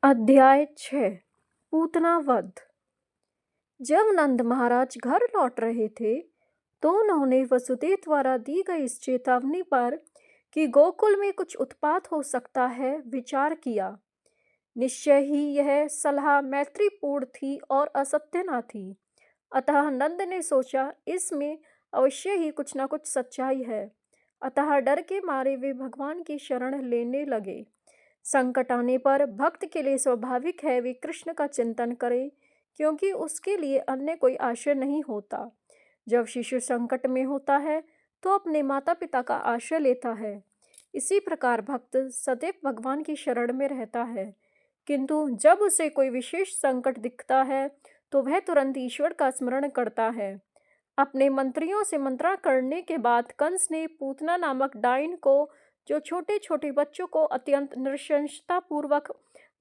अध्याय 6 पूतना वध। जब नंद महाराज घर लौट रहे थे तो उन्होंने वसुदेव द्वारा दी गई इस चेतावनी पर कि गोकुल में कुछ उत्पात हो सकता है विचार किया। निश्चय ही यह सलाह मैत्रीपूर्ण थी और असत्य न थी। अतः नंद ने सोचा इसमें अवश्य ही कुछ न कुछ सच्चाई है। अतः डर के मारे वे भगवान की शरण लेने लगे। संकट आने पर भक्त के लिए स्वाभाविक है वे कृष्ण का चिंतन करे, क्योंकि उसके लिए अन्य कोई आश्रय नहीं होता। जब शिशु संकट में होता है तो अपने माता पिता का आश्रय लेता है। इसी प्रकार भक्त सदैव भगवान की शरण में रहता है, किंतु जब उसे कोई विशेष संकट दिखता है तो वह तुरंत ईश्वर का स्मरण करता है। अपने मंत्रियों से मंत्रणा करने के बाद कंस ने पूतना नामक डाइन को, जो छोटे छोटे बच्चों को अत्यंत नृशंसता पूर्वक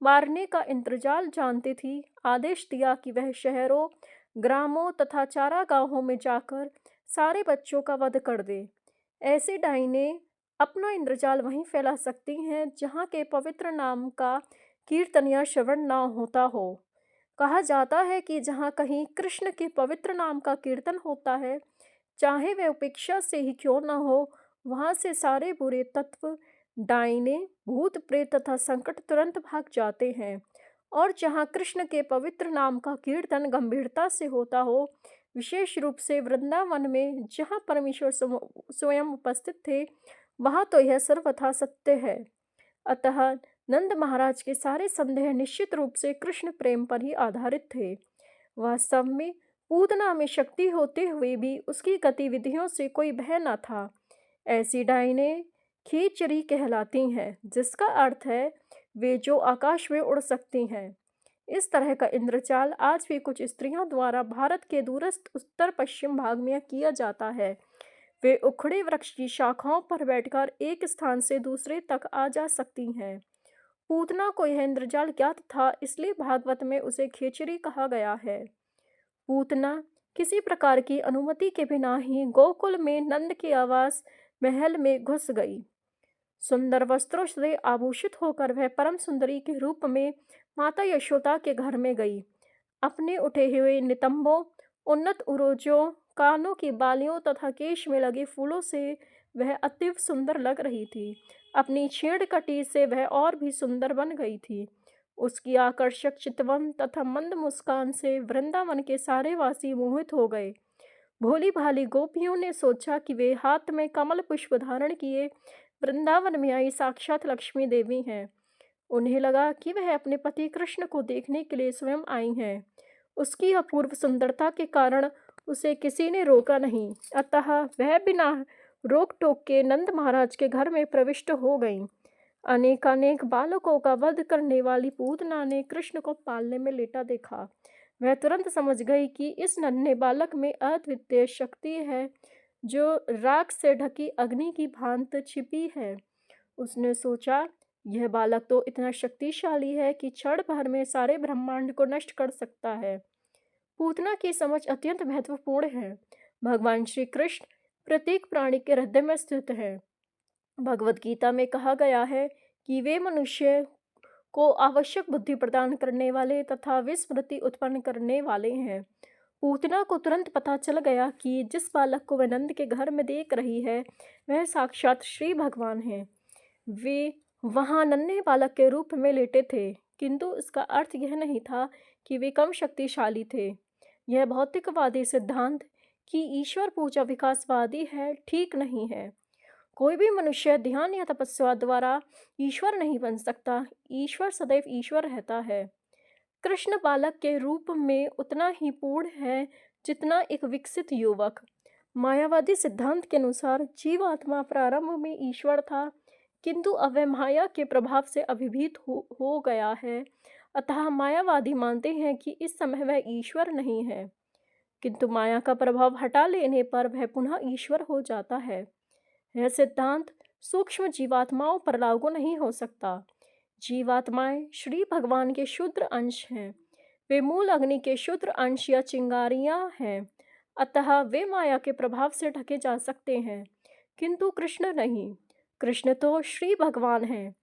मारने का इंद्रजाल जानती थी, आदेश दिया कि वह शहरों, ग्रामों तथा चारागाहों में जाकर सारे बच्चों का वध कर दे। ऐसी डाइनें अपना इंद्रजाल वहीं फैला सकती हैं जहाँ के पवित्र नाम का कीर्तन या श्रवण न होता हो। कहा जाता है कि जहाँ कहीं कृष्ण के पवित्र नाम का कीर्तन होता है, चाहे वह उपेक्षा से ही क्यों न हो, वहां से सारे बुरे तत्व, डाइने, भूत प्रेत तथा संकट तुरंत भाग जाते हैं। और जहाँ कृष्ण के पवित्र नाम का कीर्तन गंभीरता से होता हो, विशेष रूप से वृंदावन में जहाँ परमेश्वर स्वयं उपस्थित थे, वहाँ तो यह सर्वथा सत्य है। अतः नंद महाराज के सारे संदेह निश्चित रूप से कृष्ण प्रेम पर ही आधारित थे। वास्तव में पूतना में शक्ति होते हुए भी उसकी गतिविधियों से कोई भय न था। ऐसी डाइनें खींचरी कहलाती हैं, जिसका अर्थ है वे जो आकाश में उड़ सकती हैं। इस तरह का इंद्रजाल आज भी कुछ स्त्रियों द्वारा भारत के दूरस्थ उत्तर पश्चिम भाग में किया जाता है। वे उखड़े वृक्ष की शाखाओं पर बैठकर एक स्थान से दूसरे तक आ जा सकती हैं। पूतना को यह इंद्रजाल ज्ञात था, इसलिए भागवत में उसे खेचरी कहा गया है। पूतना किसी प्रकार की अनुमति के बिना ही गोकुल में नंद के आवास महल में घुस गई। सुंदर वस्त्रों से आभूषित होकर वह परम सुंदरी के रूप में माता यशोदा के घर में गई। अपने उठे हुए नितंबों, उन्नत उरोजों, कानों की बालियों तथा केश में लगे फूलों से वह अतीव सुंदर लग रही थी। अपनी छेड़ कटी से वह और भी सुंदर बन गई थी। उसकी आकर्षक चितवन तथा मंद मुस्कान से वृंदावन के सारे वासी मोहित हो गए। भोली भाली गोपियों ने सोचा कि वे हाथ में कमल पुष्प धारण किए वृंदावन में आई साक्षात लक्ष्मी देवी हैं। उन्हें लगा कि वह अपने पति कृष्ण को देखने के लिए स्वयं आई हैं। उसकी अपूर्व सुंदरता के कारण उसे किसी ने रोका नहीं, अतः वह बिना रोक टोक के नंद महाराज के घर में प्रविष्ट हो गईं। अनेकानेक बालकों का वध करने वाली पूतना ने कृष्ण को पालने में लेटा देखा। वह तुरंत समझ गई कि इस नन्हे बालक में अद्वितीय शक्ति है, जो राख से ढकी अग्नि की भांति छिपी है। उसने सोचा, यह बालक तो इतना शक्तिशाली है कि क्षण भर में सारे ब्रह्मांड को नष्ट कर सकता है। पूतना की समझ अत्यंत महत्वपूर्ण है। भगवान श्री कृष्ण प्रत्येक प्राणी के हृदय में स्थित है। भगवद गीता में कहा गया है कि वे मनुष्य को आवश्यक बुद्धि प्रदान करने वाले तथा विस्मृति उत्पन्न करने वाले हैं। पूतना को तुरंत पता चल गया कि जिस बालक को वह नंद के घर में देख रही है, वह साक्षात श्री भगवान है। वे वहां नन्हे बालक के रूप में लेटे थे, किंतु इसका अर्थ यह नहीं था कि वे कम शक्तिशाली थे। यह भौतिकवादी सिद्धांत कि ईश्वर पूजा विकासवादी है, ठीक नहीं है। कोई भी मनुष्य ध्यान या तपस्या द्वारा ईश्वर नहीं बन सकता। ईश्वर सदैव ईश्वर रहता है। कृष्ण बालक के रूप में उतना ही पूर्ण है जितना एक विकसित युवक। मायावादी सिद्धांत के अनुसार जीवात्मा प्रारंभ में ईश्वर था, किंतु अब वह माया के प्रभाव से अभिभूत हो गया है। अतः मायावादी मानते हैं कि इस समय वह ईश्वर नहीं है, किंतु माया का प्रभाव हटा लेने पर वह पुनः ईश्वर हो जाता है। यह सिद्धांत सूक्ष्म जीवात्माओं पर लागू नहीं हो सकता। जीवात्माएं श्री भगवान के शुद्र अंश हैं। वे मूल अग्नि के शुद्र अंश या चिंगारियां हैं, अतः वे माया के प्रभाव से ढके जा सकते हैं, किंतु कृष्ण नहीं। कृष्ण तो श्री भगवान हैं।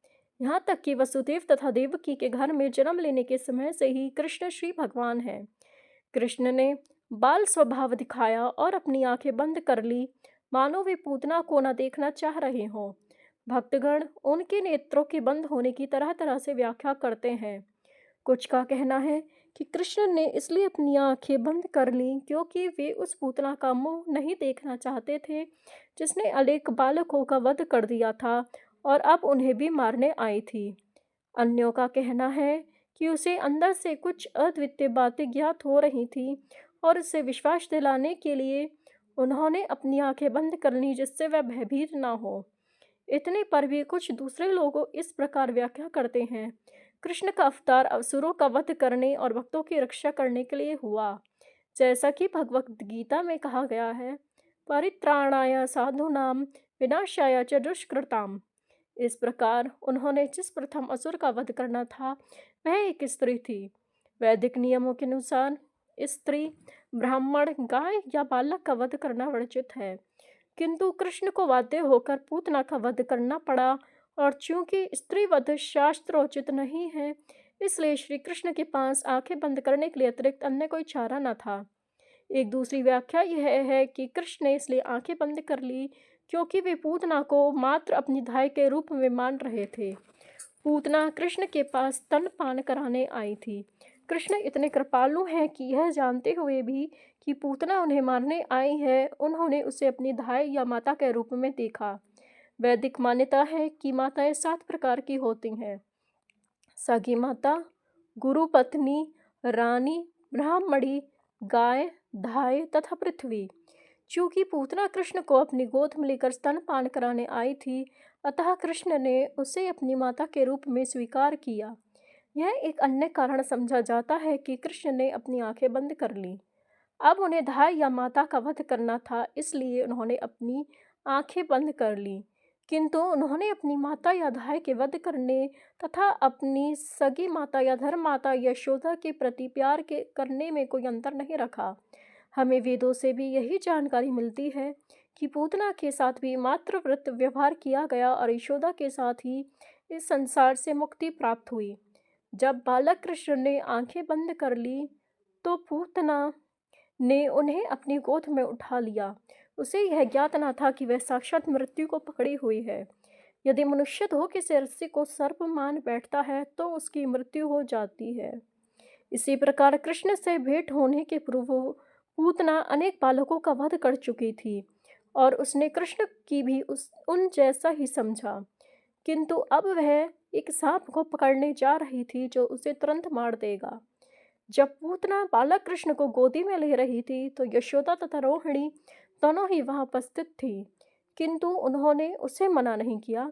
यहाँ तक कि वसुदेव तथा देवकी के घर में जन्म लेने के समय से ही कृष्ण श्री भगवान हैं। कृष्ण ने बाल स्वभाव दिखाया और अपनी आंखें बंद कर ली, मानो वे पूतना को न देखना चाह रहे हों। भक्तगण उनके नेत्रों के बंद होने की तरह तरह से व्याख्या करते हैं। कुछ का कहना है कि कृष्ण ने इसलिए अपनी आंखें बंद कर लीं क्योंकि वे उस पूतना का मुंह नहीं देखना चाहते थे जिसने अनेक बालकों का वध कर दिया था और अब उन्हें भी मारने आई थी। अन्यों का कहना है कि उसे अंदर से कुछ अद्वितीय बातें ज्ञात हो रही थी और उसे विश्वास दिलाने के लिए उन्होंने अपनी आंखें बंद कर लीं जिससे वह भयभीत ना हो। इतने पर भी कुछ दूसरे लोग इस प्रकार व्याख्या करते हैं, कृष्ण का अवतार असुरों का वध करने और भक्तों की रक्षा करने के लिए हुआ, जैसा कि भगवत गीता में कहा गया है, परित्राणाय साधूनां विनाशाय च दुष्कृताम। इस प्रकार उन्होंने जिस प्रथम असुर का वध करना था वह एक स्त्री थी। वैदिक नियमों के अनुसार स्त्री, ब्राह्मण, गाय या बालक का वध करना वर्जित है, किंतु कृष्ण को बाध्य होकर पूतना का वध करना पड़ा और चूंकि स्त्री वध शास्त्रोचित नहीं है, इसलिए श्री कृष्ण के पास आंखें बंद करने के लिए अतिरिक्त अन्य कोई चारा न था। एक दूसरी व्याख्या यह है कि कृष्ण ने इसलिए आंखें बंद कर ली क्योंकि वे पूतना को मात्र अपनी धाय के रूप में मान रहे थे। पूतना कृष्ण के पास स्तनपान कराने आई थी। कृष्ण इतने कृपालु हैं कि यह जानते हुए भी कि पूतना उन्हें मारने आई है, उन्होंने उसे अपनी धाय या माता के रूप में देखा। वैदिक मान्यता है कि माताएं 7 प्रकार की होती हैं: सगी माता, गुरु पत्नी, रानी, ब्राह्मणी, गाय, धाय तथा पृथ्वी। चूंकि पूतना कृष्ण को अपनी गोद में लेकर स्तनपान कराने आई थी, अतः कृष्ण ने उसे अपनी माता के रूप में स्वीकार किया। यह एक अन्य कारण समझा जाता है कि कृष्ण ने अपनी आंखें बंद कर लीं। अब उन्हें धाय या माता का वध करना था, इसलिए उन्होंने अपनी आंखें बंद कर लीं, किंतु उन्होंने अपनी माता या धाय के वध करने तथा अपनी सगी माता या धर्ममाता यशोदा के प्रति प्यार के करने में कोई अंतर नहीं रखा। हमें वेदों से भी यही जानकारी मिलती है कि पूतना के साथ भी मातृव्रत व्यवहार किया गया और यशोदा के साथ ही इस संसार से मुक्ति प्राप्त हुई। जब बालक कृष्ण ने आंखें बंद कर ली तो पूतना ने उन्हें अपनी गोद में उठा लिया। उसे यह ज्ञात न था कि वह साक्षात मृत्यु को पकड़ी हुई है। यदि मनुष्य धो किसी रस्सी को सर्प मान बैठता है तो उसकी मृत्यु हो जाती है। इसी प्रकार कृष्ण से भेंट होने के पूर्व पूतना अनेक बालकों का वध कर चुकी थी और उसने कृष्ण की भी उन जैसा ही समझा, किंतु अब वह एक सांप को पकड़ने जा रही थी जो उसे तुरंत मार देगा। जब पूतना बालक कृष्ण को गोदी में ले रही थी तो यशोदा तथा रोहिणी दोनों ही वहां उपस्थित थी, किंतु उन्होंने उसे मना नहीं किया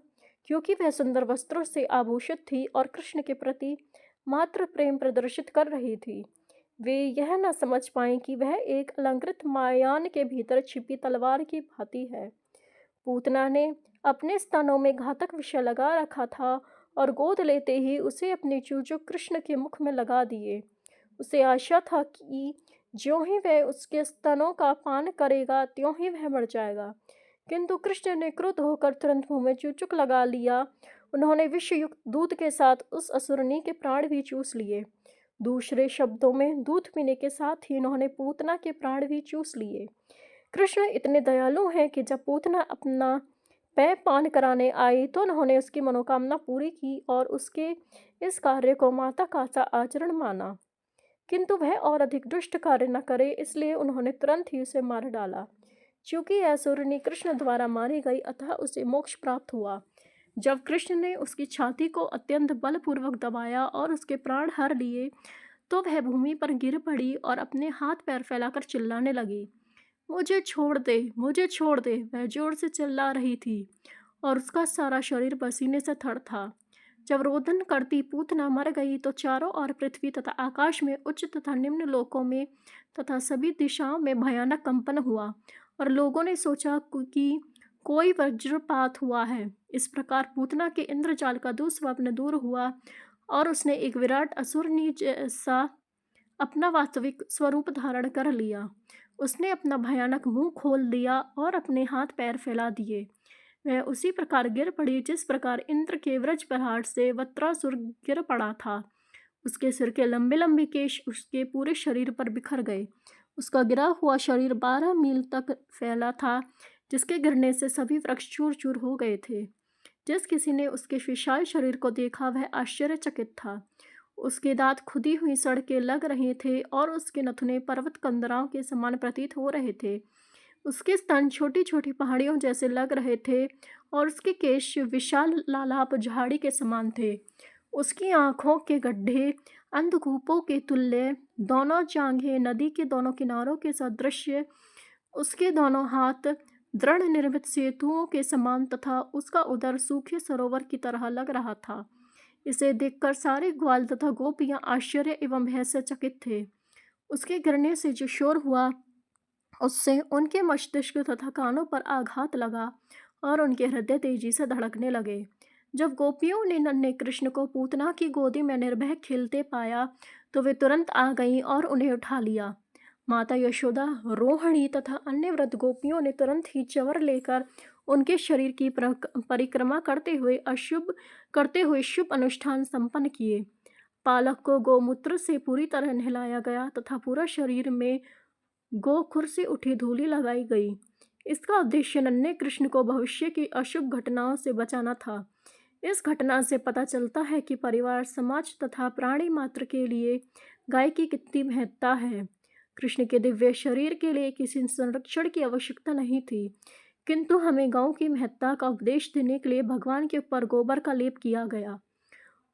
क्योंकि वह सुंदर वस्त्रों से आभूषित थी और कृष्ण के प्रति मात्र प्रेम प्रदर्शित कर रही थी। वे यह न समझ पाईं कि वह एक अलंकृत मायान के भीतर छिपी तलवार की भांति है। पूतना ने अपने स्तनों में घातक विषय लगा रखा था और गोद लेते ही उसे अपने चूचू कृष्ण के मुख में लगा दिए। उसे आशा था कि ज्यों ही वह उसके स्तनों का पान करेगा त्यों ही वह मर जाएगा, किंतु कृष्ण ने क्रुद्ध होकर तुरंत मुंह में चूचुक लगा लिया। उन्होंने विषयुक्त दूध के साथ उस असुरनी के प्राण भी चूस लिए। दूसरे शब्दों में दूध पीने के साथ ही उन्होंने पूतना के प्राण भी चूस लिए। कृष्ण इतने दयालु हैं कि जब पूतना अपना पेय पान कराने आई तो उन्होंने उसकी मनोकामना पूरी की और उसके इस कार्य को माता का सा आचरण माना, किंतु वह और अधिक दुष्ट कार्य न करे, इसलिए उन्होंने तुरंत ही उसे मार डाला। चूंकि असुरनी कृष्ण द्वारा मारी गई, अतः उसे मोक्ष प्राप्त हुआ। जब कृष्ण ने उसकी छाती को अत्यंत बलपूर्वक दबाया और उसके प्राण हर लिए तो वह भूमि पर गिर पड़ी और अपने हाथ पैर फैलाकर चिल्लाने लगी, मुझे छोड़ दे, मुझे छोड़ दे। वह जोर से चिल्ला रही थी और उसका सारा शरीर पसीने से थर था। जब रोदन करती पूतना मर गई तो चारों ओर पृथ्वी तथा आकाश में उच्च तथा निम्न लोकों में तथा सभी दिशाओं में भयानक कंपन हुआ और लोगों ने सोचा कि कोई वज्रपात हुआ है। इस प्रकार पूतना के इंद्रजाल का दुस्वप्न दूर हुआ और उसने एक विराट असुरनी जैसा अपना वास्तविक स्वरूप धारण कर लिया। उसने अपना भयानक मुंह खोल दिया और अपने हाथ पैर फैला दिए। वह उसी प्रकार गिर पड़ी जिस प्रकार इंद्र के वज्र प्रहार से वत्रासुर गिर पड़ा था। उसके सिर के लंबे लंबे केश उसके पूरे शरीर पर बिखर गए। उसका गिरा हुआ शरीर 12 मील तक फैला था, जिसके गिरने से सभी वृक्ष चूर चूर हो गए थे। जिस किसी ने उसके विशाल शरीर को देखा वह आश्चर्यचकित था। उसके दांत खुदी हुई सड़कें लग रहे थे और उसके नथुने पर्वत कंदराओं के समान प्रतीत हो रहे थे। उसके स्तन छोटी छोटी पहाड़ियों जैसे लग रहे थे और उसके केश विशाल लालाप झाड़ी के समान थे। उसकी आंखों के गड्ढे अंधकूपों के तुल्य, दोनों जांघें नदी के दोनों किनारों के सदृश, उसके दोनों हाथ दृढ़ निर्मित सेतुओं के समान तथा उसका उदर सूखे सरोवर की तरह लग रहा था। इसे देखकर सारे ग्वाल तथा गोपियां आश्चर्य एवं भय से चकित थे। उसके गिरने से जो शोर हुआ उससे उनके मस्तिष्क तथा कानों पर आघात लगा और उनके हृदय तेजी से धड़कने लगे। जब गोपियों ने नन्हे कृष्ण को पूतना की गोदी में निर्भय खेलते पाया तो वे तुरंत आ गईं और उन्हें उठा लिया। माता यशोदा, रोहिणी तथा अन्य व्रत गोपियों ने तुरंत ही चंवर लेकर उनके शरीर की परिक्रमा करते हुए शुभ अनुष्ठान संपन्न किए। पालक को गोमूत्र से पूरी तरह नहलाया गया तथा पूरा शरीर में गोखुर से उठी धूलि लगाई गई। इसका उद्देश्य नन्हे कृष्ण को भविष्य की अशुभ घटनाओं से बचाना था। इस घटना से पता चलता है कि परिवार, समाज तथा प्राणी मात्र के लिए गाय की कितनी महत्ता है। कृष्ण के दिव्य शरीर के लिए किसी संरक्षण की आवश्यकता नहीं थी, किंतु हमें गौ की महत्ता का उपदेश देने के लिए भगवान के ऊपर गोबर का लेप किया गया।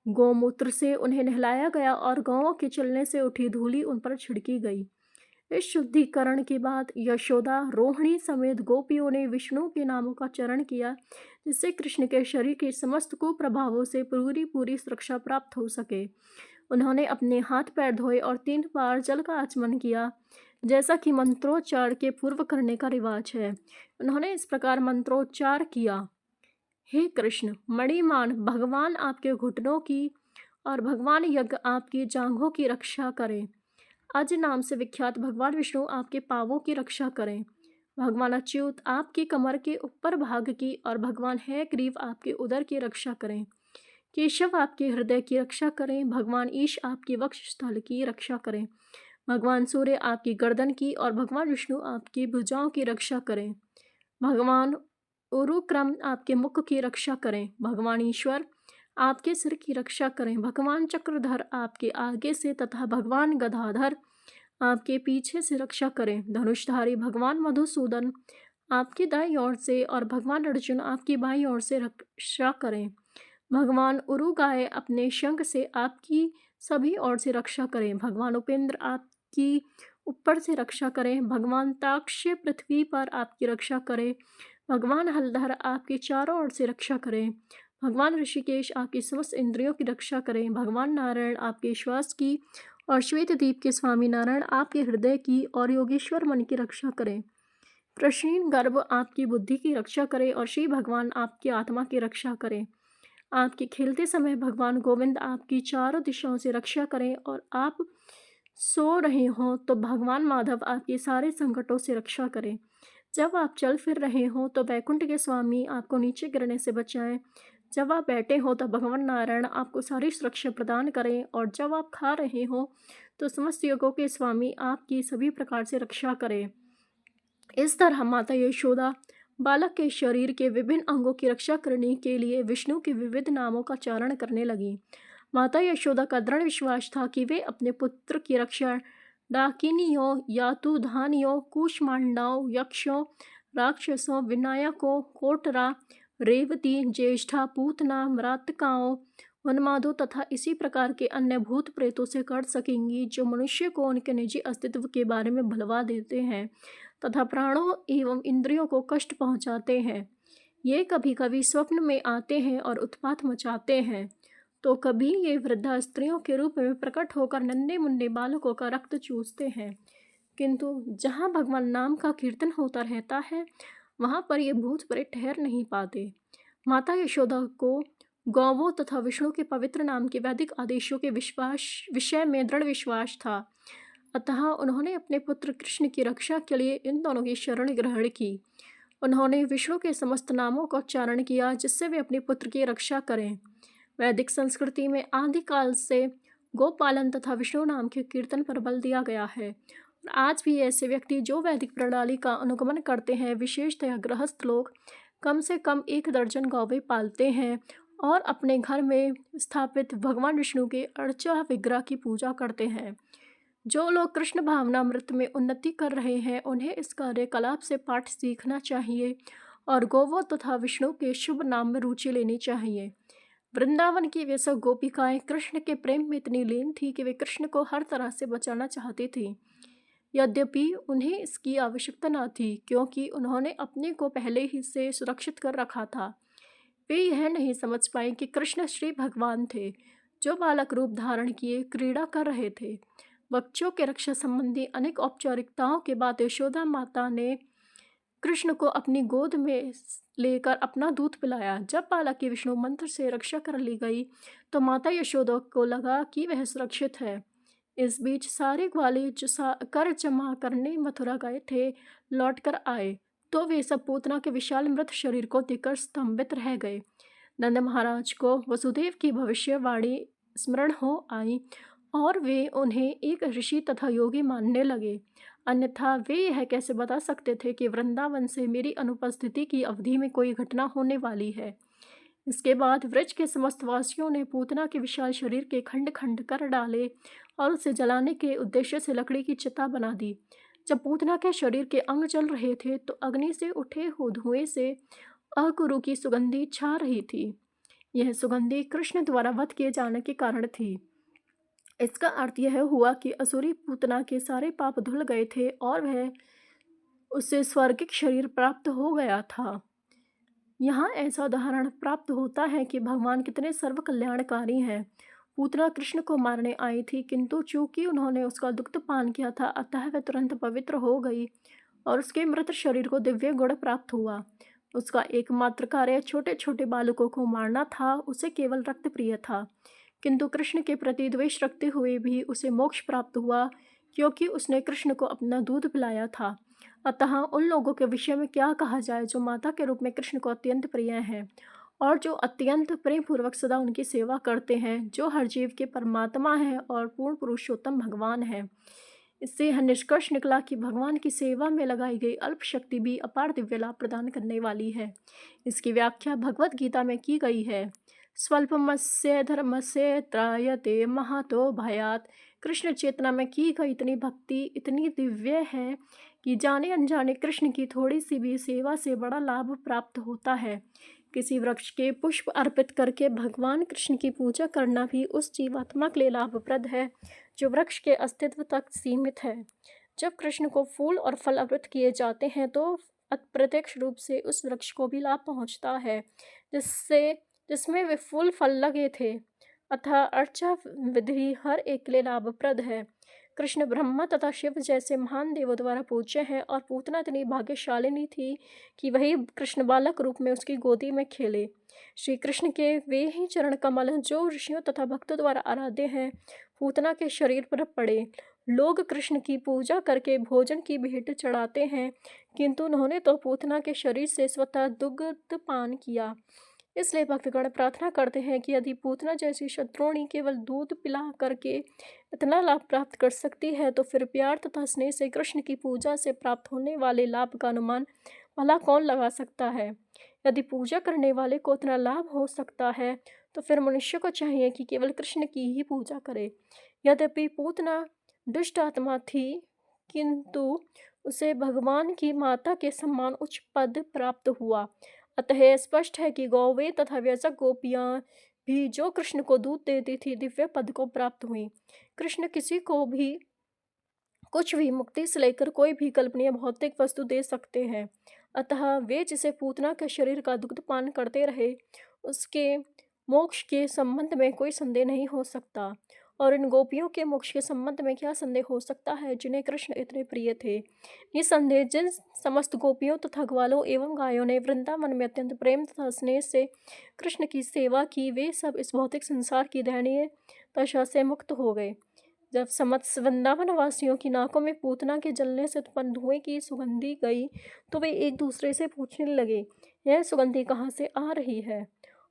गौमूत्र से उन्हें नहलाया गया और गौओं के चलने से उठी धूलि उन पर छिड़की गई। इस शुद्धिकरण के बाद यशोदा, रोहिणी समेत गोपियों ने विष्णु के नामों का चरण किया, जिससे कृष्ण के शरीर के समस्त कुप्रभावों से पूरी सुरक्षा प्राप्त हो सके। उन्होंने अपने हाथ पैर धोए और 3 बार जल का आचमन किया, जैसा कि मंत्रोच्चार के पूर्व करने का रिवाज है। उन्होंने इस प्रकार मंत्रोच्चार किया: हे कृष्ण, मणिमान भगवान आपके घुटनों की और भगवान यज्ञ आपकी जांघों की रक्षा करें। अज नाम से विख्यात भगवान विष्णु आपके पांवों की रक्षा करें। भगवान अच्युत आपकी कमर के ऊपर भाग की और भगवान हयग्रीव आपके उदर की रक्षा करें। केशव आपके हृदय की रक्षा करें। भगवान ईश आपकी वक्षस्थल की रक्षा करें। भगवान सूर्य आपकी गर्दन की और भगवान विष्णु आपकी भुजाओं की रक्षा करें। भगवान उरुक्रम आपके मुख की रक्षा करें। भगवान ईश्वर आपके सिर की रक्षा करें। भगवान चक्रधर आपके आगे से तथा भगवान गदाधर आपके पीछे से रक्षा करें। धनुषधारी भगवान मधुसूदन आपकी दाईं ओर से और भगवान अर्जुन आपकी बाईं ओर से रक्षा करें। भगवान उरुगाय अपने शंख से आपकी सभी ओर से रक्षा करें। भगवान उपेंद्र आपकी ऊपर से रक्षा करें। भगवान ताक्ष्य पृथ्वी पर आपकी रक्षा करें। भगवान हलधर आपकी चारों ओर से रक्षा करें। भगवान ऋषिकेश आपकी समस्त इंद्रियों की रक्षा करें। भगवान नारायण आपके श्वास की और श्वेत द्वीप के स्वामी नारायण आपके हृदय की और योगेश्वर मन की रक्षा करें। प्रशीन गर्भ आपकी बुद्धि की रक्षा करें और श्री भगवान आपकी आत्मा की रक्षा करें। आपके खेलते समय भगवान गोविंद आपकी चारों दिशाओं से रक्षा करें और आप सो रहे हों तो भगवान माधव आपके सारे संकटों से रक्षा करें। जब आप चल फिर रहे हों तो वैकुंठ के स्वामी आपको नीचे गिरने से बचाएं। जब आप बैठे हो तो भगवान नारायण आपको सारी सुरक्षा प्रदान करें और जब आप खा रहे हो तो समस्त योगों के स्वामी आपकी सभी प्रकार से रक्षा करें। इस तरह माता यशोदा बालक के शरीर के विभिन्न अंगों की रक्षा करने के लिए विष्णु के विविध नामों का चारण करने लगी। माता यशोदा का दृढ़ विश्वास था कि वे अपने पुत्र की रक्षा डाकिनियों, यातुधानियों, कूष्मांडाओं, यक्षों, राक्षसों, विनायकों, कोटरा, रेवती, ज्येष्ठा, पूतना, मृतकाओं, उन्मादों तथा इसी प्रकार के अन्य भूत प्रेतों से कर सकेंगी जो मनुष्य को उनके निजी अस्तित्व के बारे में भुलवा देते हैं तथा प्राणों एवं इंद्रियों को कष्ट पहुंचाते हैं। ये कभी कभी स्वप्न में आते हैं और उत्पात मचाते हैं, तो कभी ये वृद्धा स्त्रियों के रूप में प्रकट होकर नन्हे मुन्ने बालकों का रक्त चूसते हैं। किंतु जहाँ भगवान नाम का कीर्तन होता रहता है वहाँ पर ये भूत प्रेत ठहर नहीं पाते। माता यशोदा को गौवों तथा विष्णु के पवित्र नाम के वैदिक आदेशों के विषय में दृढ़ विश्वास था, अतः उन्होंने अपने पुत्र कृष्ण की रक्षा के लिए इन दोनों की शरण ग्रहण की उन्होंने विष्णु के समस्त नामों का उच्चारण किया जिससे वे अपने पुत्र की रक्षा करें। वैदिक संस्कृति में आदिकाल से गोपालन तथा विष्णु नाम के कीर्तन पर बल दिया गया है। और आज भी ऐसे व्यक्ति जो वैदिक प्रणाली का अनुगमन करते हैं, विशेषतः गृहस्थ लोग, कम से कम 1 दर्जन गौवें पालते हैं और अपने घर में स्थापित भगवान विष्णु के अर्चा विग्रह की पूजा करते हैं। जो लोग कृष्ण भावनामृत में उन्नति कर रहे हैं उन्हें इस कार्यकलाप से पाठ सीखना चाहिए और गौवों तथा विष्णु के शुभ नाम में रुचि लेनी चाहिए। वृंदावन की वे सब गोपिकाएं कृष्ण के प्रेम में इतनी लीन थी कि वे कृष्ण को हर तरह से बचाना चाहती थी, यद्यपि उन्हें इसकी आवश्यकता न थी क्योंकि उन्होंने अपने को पहले ही से सुरक्षित कर रखा था। वे यह नहीं समझ पाए कि कृष्ण श्री भगवान थे जो बालक रूप धारण किए क्रीड़ा कर रहे थे। बच्चों के रक्षा संबंधी अनेक औपचारिकताओं के बाद यशोदा माता ने कृष्ण को अपनी गोद में लेकर अपना दूध पिलाया। जब बालक की विष्णु मंत्र से रक्षा कर ली गई तो माता यशोदा को लगा कि वह सुरक्षित है। इस बीच सारे ग्वाले जो कर जमा करने मथुरा गए थे लौटकर आए तो वे सब पूतना के विशाल मृत शरीर को देखकर स्तंभित रह गए। नंद महाराज को वसुदेव की भविष्यवाणी स्मरण हो आई और वे उन्हें एक ऋषि तथा योगी मानने लगे, अन्यथा वे यह कैसे बता सकते थे कि वृंदावन से मेरी अनुपस्थिति की अवधि में कोई घटना होने वाली है। इसके बाद व्रज के समस्त वासियों ने पूतना के विशाल शरीर के खंड खंड कर डाले और उसे जलाने के उद्देश्य से लकड़ी की चिता बना दी। जब पूतना के शरीर के अंग जल रहे थे तो अग्नि से उठे हुए धुएं से अकुरु की सुगंधी छा रही थी। यह सुगंधी कृष्ण द्वारा वध किए जाने के कारण थी। इसका अर्थ यह हुआ कि असुरी पूतना के सारे पाप धुल गए थे और वह उससे स्वर्गिक शरीर प्राप्त हो गया था। यहाँ ऐसा उदाहरण प्राप्त होता है कि भगवान कितने सर्व कल्याणकारी हैं। पूतना कृष्ण को मारने आई थी किंतु चूंकि उन्होंने उसका दुग्ध पान किया था अतः वह तुरंत पवित्र हो गई और उसके मृत शरीर को दिव्य गुण प्राप्त हुआ। उसका एकमात्र कार्य छोटे छोटे बालकों को मारना था। उसे केवल रक्त प्रिय था किंतु कृष्ण के प्रति द्वेष रखते हुए भी उसे मोक्ष प्राप्त हुआ क्योंकि उसने कृष्ण को अपना दूध पिलाया था। अतः उन लोगों के विषय में क्या कहा जाए जो माता के रूप में कृष्ण को अत्यंत प्रिय हैं और जो अत्यंत प्रेम पूर्वक सदा उनकी सेवा करते हैं, जो हर जीव के परमात्मा हैं और पूर्ण पुरुषोत्तम भगवान हैं। इससे यह निष्कर्ष निकला कि भगवान की सेवा में लगाई गई अल्प शक्ति भी अपार दिव्य लाभ प्रदान करने वाली है। इसकी व्याख्या भगवत गीता में की गई है। स्वल्पमस्य धर्मस्य त्रायते महातो भयात्। कृष्ण चेतना में की गई इतनी भक्ति इतनी दिव्य है कि जाने अनजाने कृष्ण की थोड़ी सी भी सेवा से बड़ा लाभ प्राप्त होता है। किसी वृक्ष के पुष्प अर्पित करके भगवान कृष्ण की पूजा करना भी उस जीवात्मा के लिए लाभप्रद है जो वृक्ष के अस्तित्व तक सीमित है। जब कृष्ण को फूल और फल अर्पित किए जाते हैं तो अप्रत्यक्ष रूप से उस वृक्ष को भी लाभ पहुंचता है जिसमें वे फूल फल लगे थे। अतः अर्चा विधि हर एक के लिए लाभप्रद है। कृष्ण ब्रह्मा तथा शिव जैसे महान देवों द्वारा पूज्य है और पूतना इतनी भाग्यशालिनी थी कि वही कृष्ण बालक रूप में उसकी गोदी में खेले। श्री कृष्ण के वे ही चरण कमल जो ऋषियों तथा भक्तों द्वारा आराध्य हैं पूतना के शरीर पर पड़े। लोग कृष्ण की पूजा करके भोजन की भेंट चढ़ाते हैं किंतु उन्होंने तो पूतना के शरीर से स्वतः दुग्ध पान किया। इसलिए भक्तगण प्रार्थना करते हैं कि यदि पूतना जैसी शत्रुणी केवल दूध पिला करके इतना लाभ प्राप्त कर सकती है तो फिर प्यार तथा स्नेह से कृष्ण की पूजा से प्राप्त होने वाले लाभ का अनुमान भला कौन लगा सकता है। यदि पूजा करने वाले को इतना लाभ हो सकता है तो फिर मनुष्य को चाहिए कि केवल कृष्ण की ही पूजा करे। यद्यपि पूतना दुष्ट आत्मा थी किंतु उसे भगवान की माता के समान उच्च पद प्राप्त हुआ। अतः स्पष्ट है कि गौवें तथा व्यजक गोपियां भी जो कृष्ण को दूध देती थी दिव्य पद को प्राप्त हुई। कृष्ण किसी को भी कुछ भी मुक्ति से लेकर कोई भी कल्पनीय भौतिक वस्तु दे सकते हैं। अतः वे जिसे पूतना के शरीर का दुग्ध पान करते रहे उसके मोक्ष के संबंध में कोई संदेह नहीं हो सकता और इन गोपियों के मोक्ष के संबंध में क्या संदेह हो सकता है जिन्हें कृष्ण इतने प्रिय थे। निसंदेह जिन समस्त गोपियों तथा ग्वालों एवं गायों ने वृंदावन में अत्यंत प्रेम तथा स्नेह से कृष्ण की सेवा की वे सब इस भौतिक संसार की दयनीय दशा से मुक्त हो गए। जब समस्त वृंदावन वासियों की नाकों में पूतना के जलने से उत्पन्न धुएं की सुगंधी गई तो वे एक दूसरे से पूछने लगे, यह सुगंधी कहाँ से आ रही है।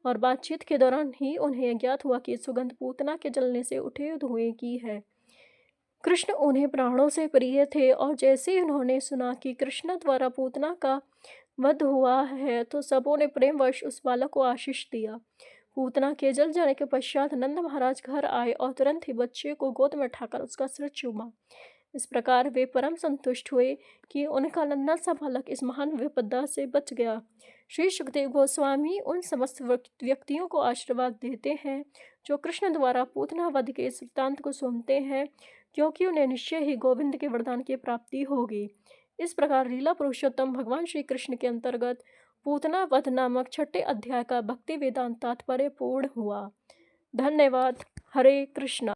और बातचीत के दौरान ही उन्हें ज्ञात हुआ कि सुगंध पूतना के जलने से उठे धुएं की है। कृष्ण उन्हें प्राणों से प्रिय थे और जैसे ही उन्होंने सुना कि कृष्ण द्वारा पूतना का वध हुआ है तो सबों ने प्रेमवश उस बालक को आशीष दिया। पूतना के जल जाने के पश्चात नंद महाराज घर आए और तुरंत ही बच्चे को गोद में उठाकर उसका सिर चूमा। इस प्रकार वे परम संतुष्ट हुए कि उनका नन्हा सा बालक इस महान विपदा से बच गया। श्री सुखदेव गोस्वामी उन समस्त व्यक्तियों को आशीर्वाद देते हैं जो कृष्ण द्वारा पूतना वध के इस वृत्तांत को सुनते हैं, क्योंकि उन्हें निश्चय ही गोविंद के वरदान की प्राप्ति होगी। इस प्रकार लीला पुरुषोत्तम भगवान श्री कृष्ण के अंतर्गत पूतना वध नामक छठे अध्याय का भक्ति वेदांत तात्पर्य पूर्ण हुआ। धन्यवाद। हरे कृष्णा।